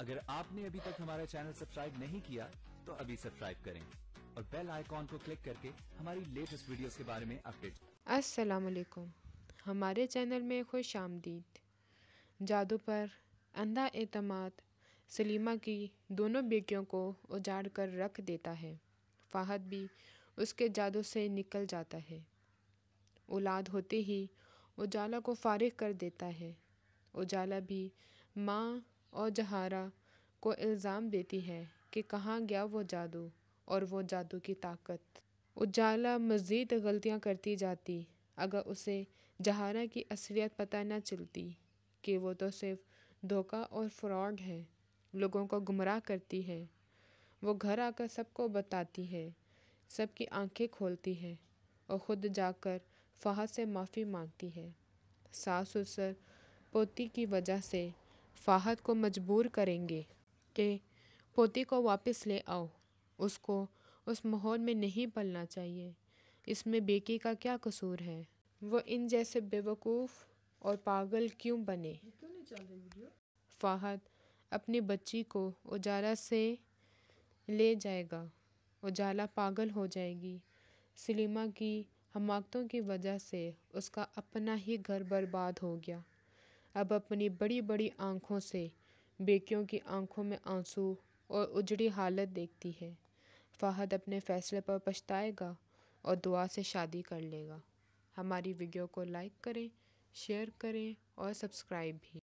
अगर आपने अभी तक हमारा चैनल सब्सक्राइब नहीं किया तो अभी सब्सक्राइब करें और बेल आइकॉन को क्लिक करके हमारी लेटेस्ट वीडियोस के बारे में अपडेट। अस्सलाम वालेकुम, हमारे चैनल में खुश आमदीद। जादू पर अंधा एतमाद सलीमा की दोनों बेटियों को उजाड़ कर रख देता है। फ़हद भी उसके जादू से निकल जाता है। औलाद होते ही उजाला को फारिग कर देता है। उजाला भी माँ और जहारा को इल्ज़ाम देती है कि कहाँ गया वो जादू और वो जादू की ताकत। उजाला मज़ीद गलतियाँ करती जाती अगर उसे जहारा की असलियत पता न चलती कि वो तो सिर्फ धोखा और फ्रॉड है, लोगों को गुमराह करती है। वो घर आकर सबको बताती है, सबकी आंखें खोलती है और ख़ुद जाकर फ़हद से माफ़ी मांगती है। सास ससुर पोती की वजह से फ़हद को मजबूर करेंगे कि पोती को वापस ले आओ, उसको उस माहौल में नहीं पलना चाहिए। इसमें बेटी का क्या कसूर है? वो इन जैसे बेवकूफ़ और पागल क्यों बने? फ़हद अपनी बच्ची को उजाला से ले जाएगा। उजाला पागल हो जाएगी। सलीमा की हमाकतों की वजह से उसका अपना ही घर बर्बाद हो गया। अब अपनी बड़ी बड़ी आँखों से बेटियों की आंखों में आंसू और उजड़ी हालत देखती है। फ़हद अपने फ़ैसले पर पछताएगा और दुआ से शादी कर लेगा। हमारी वीडियो को लाइक करें, शेयर करें और सब्सक्राइब भी।